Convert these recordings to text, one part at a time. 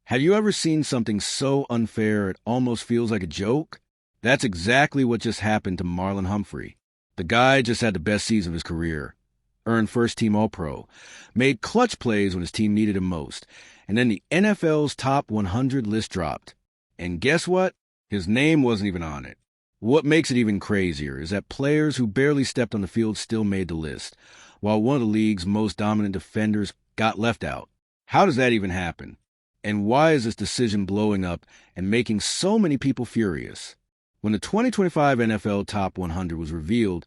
Have you ever seen something so unfair it almost feels like a joke? That's exactly what just happened to Marlon Humphrey. The guy just had the best season of his career, earned first-team All-Pro, made clutch plays when his team needed him most, and then the NFL's top 100 list dropped. And guess what? His name wasn't even on it. What makes it even crazier is that players who barely stepped on the field still made the list, while one of the league's most dominant defenders got left out. How does that even happen? And why is this decision blowing up and making so many people furious? When the 2025 NFL Top 100 was revealed,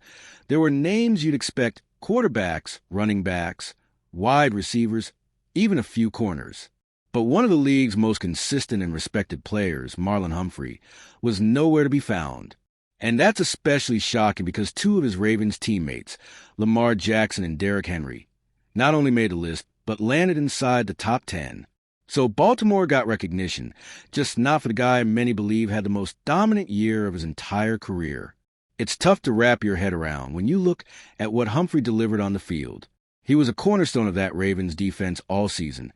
there were names you'd expect: quarterbacks, running backs, wide receivers, even a few corners. But one of the league's most consistent and respected players, Marlon Humphrey, was nowhere to be found. And that's especially shocking because two of his Ravens teammates, Lamar Jackson and Derrick Henry, not only made the list, but landed inside the top 10. So Baltimore got recognition, just not for the guy many believe had the most dominant year of his entire career. It's tough to wrap your head around when you look at what Humphrey delivered on the field. He was a cornerstone of that Ravens defense all season,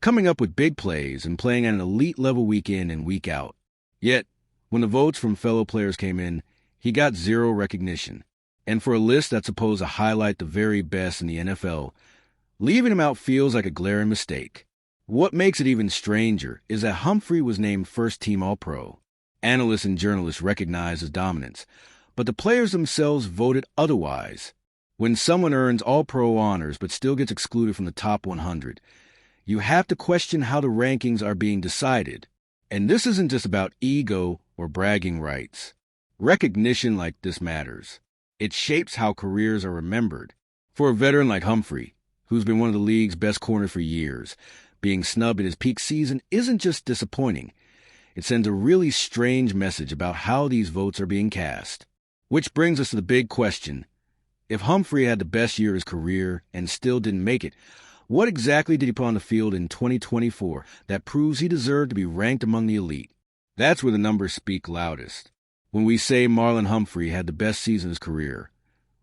coming up with big plays and playing at an elite level week in and week out. Yet, when the votes from fellow players came in, he got zero recognition. And for a list that's supposed to highlight the very best in the NFL, leaving him out feels like a glaring mistake. What makes it even stranger is that Humphrey was named first-team All-Pro. Analysts and journalists recognized his dominance, but the players themselves voted otherwise. When someone earns All-Pro honors but still gets excluded from the top 100, you have to question how the rankings are being decided. And this isn't just about ego or bragging rights. Recognition like this matters. It shapes how careers are remembered. For a veteran like Humphrey, who's been one of the league's best corners for years, being snubbed in his peak season isn't just disappointing. It sends a really strange message about how these votes are being cast. Which brings us to the big question. If Humphrey had the best year of his career and still didn't make it, what exactly did he put on the field in 2024 that proves he deserved to be ranked among the elite? That's where the numbers speak loudest. When we say Marlon Humphrey had the best season of his career,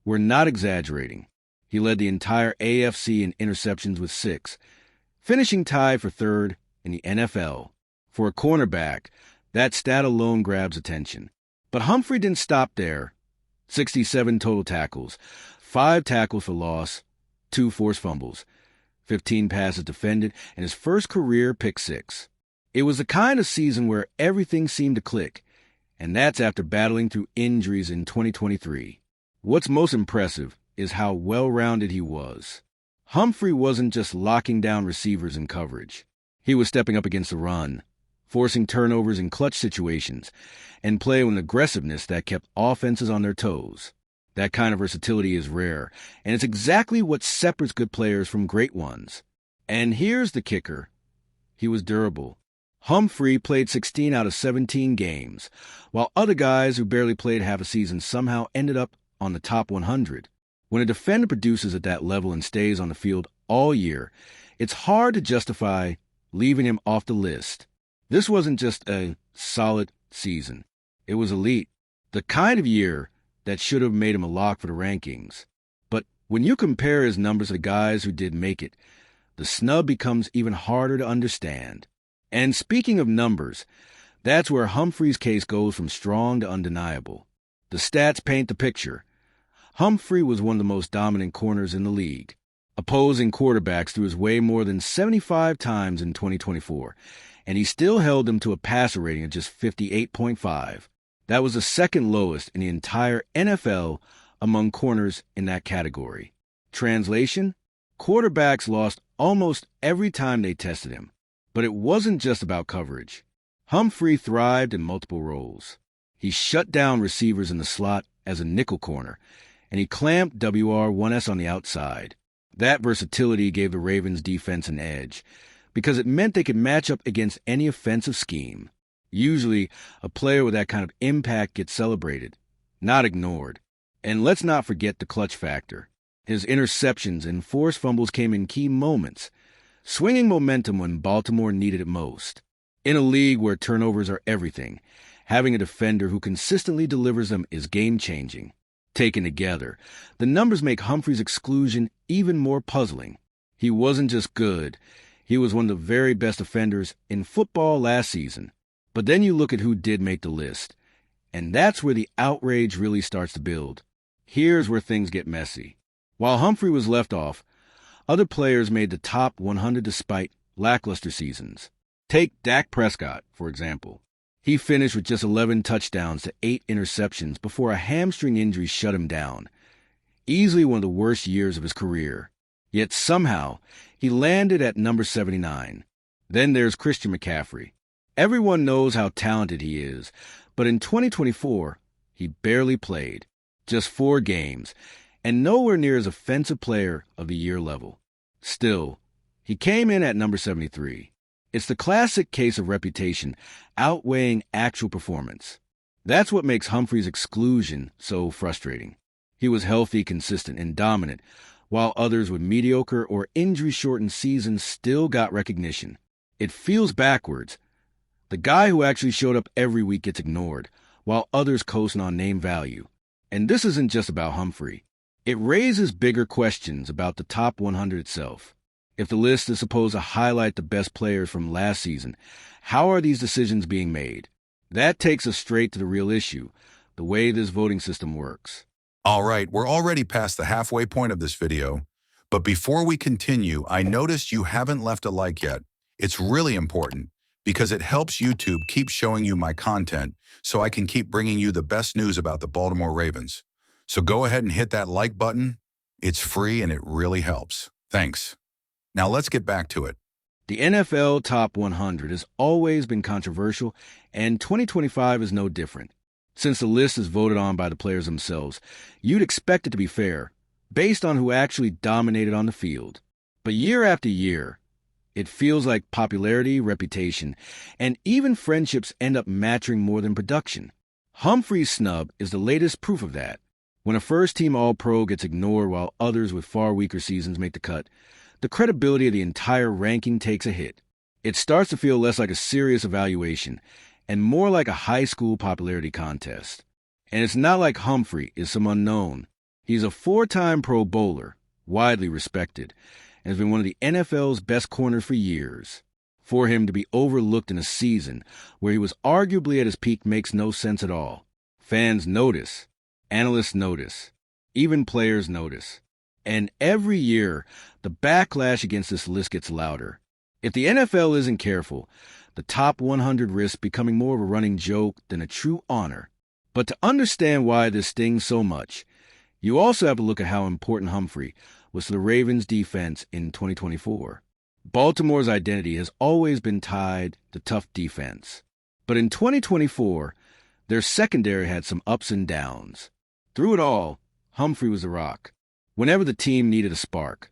we're not exaggerating. He led the entire AFC in interceptions with 6, finishing tied for third in the NFL. For a cornerback, that stat alone grabs attention. But Humphrey didn't stop there. 67 total tackles, 5 tackles for loss, 2 forced fumbles, 15 passes defended, and his first career pick 6. It was the kind of season where everything seemed to click, and that's after battling through injuries in 2023. What's most impressive is how well-rounded he was. Humphrey wasn't just locking down receivers in coverage. He was stepping up against the run, forcing turnovers in clutch situations, and playing with aggressiveness that kept offenses on their toes. That kind of versatility is rare, and it's exactly what separates good players from great ones. And here's the kicker. He was durable. Humphrey played 16 out of 17 games, while other guys who barely played half a season somehow ended up on the top 100. When a defender produces at that level and stays on the field all year, it's hard to justify leaving him off the list. This wasn't just a solid season. It was elite. The kind of year that should have made him a lock for the rankings. But when you compare his numbers to the guys who did make it, the snub becomes even harder to understand. And speaking of numbers, that's where Humphrey's case goes from strong to undeniable. The stats paint the picture. Humphrey was one of the most dominant corners in the league. Opposing quarterbacks threw his way more than 75 times in 2024, and he still held them to a passer rating of just 58.5. That was the second lowest in the entire NFL among corners in that category. Translation? Quarterbacks lost almost every time they tested him. But it wasn't just about coverage. Humphrey thrived in multiple roles. He shut down receivers in the slot as a nickel corner, and he clamped WR1S on the outside. That versatility gave the Ravens' defense an edge, because it meant they could match up against any offensive scheme. Usually, a player with that kind of impact gets celebrated, not ignored. And let's not forget the clutch factor. His interceptions and forced fumbles came in key moments, swinging momentum when Baltimore needed it most. In a league where turnovers are everything, having a defender who consistently delivers them is game-changing. Taken together, the numbers make Humphrey's exclusion even more puzzling. He wasn't just good, He was one of the very best defenders in football last season. But then you look at who did make the list, and that's where the outrage really starts to build. Here's where things get messy. While Humphrey was left off, other players made the top 100 despite lackluster seasons. Take Dak Prescott, for example. He finished with just 11 touchdowns to 8 interceptions before a hamstring injury shut him down. Easily one of the worst years of his career. Yet somehow, he landed at number 79. Then there's Christian McCaffrey. Everyone knows how talented he is, but in 2024, he barely played. Just 4 games, and nowhere near as offensive player of the year level. Still, he came in at number 73. It's the classic case of reputation outweighing actual performance. That's what makes Humphrey's exclusion so frustrating. He was healthy, consistent, and dominant, while others with mediocre or injury-shortened seasons still got recognition. It feels backwards. The guy who actually showed up every week gets ignored, while others coasting on name value. And this isn't just about Humphrey. It raises bigger questions about the top 100 itself. If the list is supposed to highlight the best players from last season, how are these decisions being made? That takes us straight to the real issue, the way this voting system works. All right, we're already past the halfway point of this video, but before we continue, I noticed you haven't left a like yet. It's really important because it helps YouTube keep showing you my content so I can keep bringing you the best news about the Baltimore Ravens. So go ahead and hit that like button. It's free and it really helps. Thanks. Now let's get back to it. The NFL Top 100 has always been controversial, and 2025 is no different. Since the list is voted on by the players themselves, you'd expect it to be fair, based on who actually dominated on the field. But year after year, it feels like popularity, reputation, and even friendships end up matching more than production. Humphrey's snub is the latest proof of that. When a first-team All-Pro gets ignored while others with far weaker seasons make the cut, the credibility of the entire ranking takes a hit. It starts to feel less like a serious evaluation and more like a high school popularity contest. And it's not like Humphrey is some unknown. He's a 4-time Pro Bowler, widely respected, and has been one of the NFL's best corners for years. For him to be overlooked in a season where he was arguably at his peak makes no sense at all. Fans notice, analysts notice, even players notice. And every year, the backlash against this list gets louder. If the NFL isn't careful, the top 100 risks becoming more of a running joke than a true honor. But to understand why this stings so much, you also have to look at how important Humphrey was to the Ravens' defense in 2024. Baltimore's identity has always been tied to tough defense. But in 2024, their secondary had some ups and downs. Through it all, Humphrey was the rock. Whenever the team needed a spark,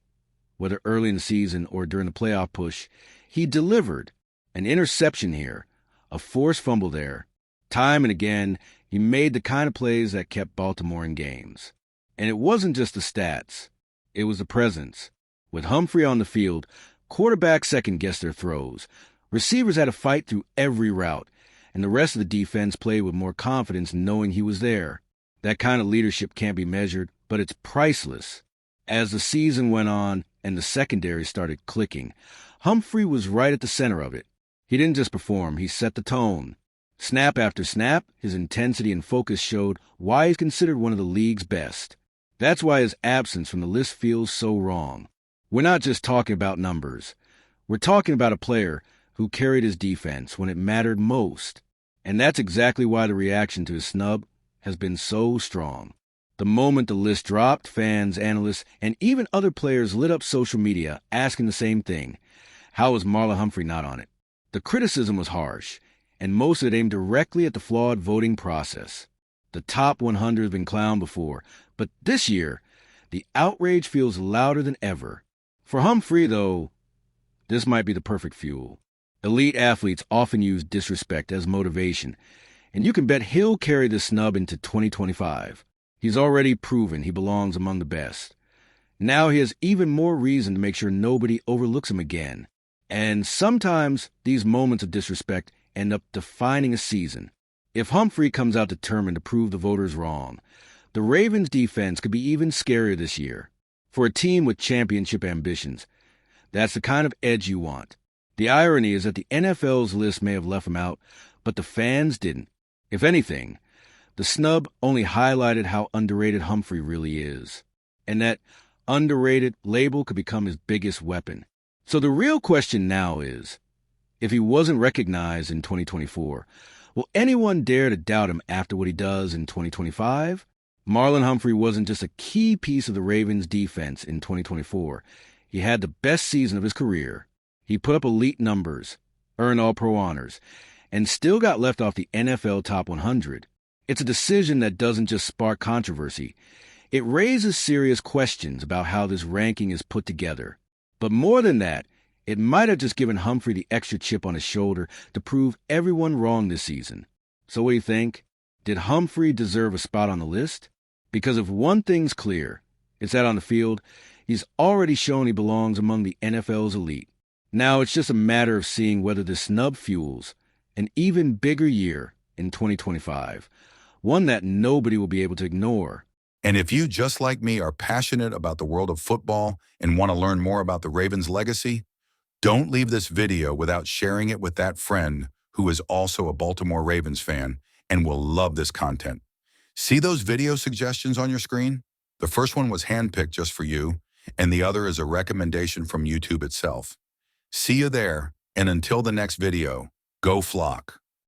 whether early in the season or during the playoff push, he delivered. An interception here, a forced fumble there. Time and again, he made the kind of plays that kept Baltimore in games. And it wasn't just the stats. It was the presence. With Humphrey on the field, quarterbacks second-guessed their throws. Receivers had to fight through every route, and the rest of the defense played with more confidence knowing he was there. That kind of leadership can't be measured, but it's priceless. As the season went on and the secondary started clicking, Humphrey was right at the center of it. He didn't just perform, he set the tone. Snap after snap, his intensity and focus showed why he's considered one of the league's best. That's why his absence from the list feels so wrong. We're not just talking about numbers. We're talking about a player who carried his defense when it mattered most. And that's exactly why the reaction to his snub has been so strong. The moment the list dropped, fans, analysts, and even other players lit up social media asking the same thing. How was Marlon Humphrey not on it? The criticism was harsh, and most of it aimed directly at the flawed voting process. The top 100 has been clowned before, but this year, the outrage feels louder than ever. For Humphrey, though, this might be the perfect fuel. Elite athletes often use disrespect as motivation, and you can bet he'll carry the snub into 2025. He's already proven he belongs among the best. Now he has even more reason to make sure nobody overlooks him again. And sometimes these moments of disrespect end up defining a season. If Humphrey comes out determined to prove the voters wrong, the Ravens' defense could be even scarier this year. For a team with championship ambitions, That's the kind of edge you want. The irony is that the NFL's list may have left him out, but the fans didn't. If anything, the snub only highlighted how underrated Humphrey really is. And that underrated label could become his biggest weapon. So the real question now is, if he wasn't recognized in 2024, will anyone dare to doubt him after what he does in 2025? Marlon Humphrey wasn't just a key piece of the Ravens' defense in 2024. He had the best season of his career. He put up elite numbers, earned All-Pro honors, and still got left off the NFL Top 100. It's a decision that doesn't just spark controversy. It raises serious questions about how this ranking is put together. But more than that, it might have just given Humphrey the extra chip on his shoulder to prove everyone wrong this season. So what do you think? Did Humphrey deserve a spot on the list? Because if one thing's clear, it's that on the field, he's already shown he belongs among the NFL's elite. Now it's just a matter of seeing whether the snub fuels an even bigger year in 2025, one that nobody will be able to ignore. And if you, just like me, are passionate about the world of football and want to learn more about the Ravens' legacy, don't leave this video without sharing it with that friend who is also a Baltimore Ravens fan and will love this content. See those video suggestions on your screen? The first one was handpicked just for you, and the other is a recommendation from YouTube itself. See you there, and until the next video, go Flock.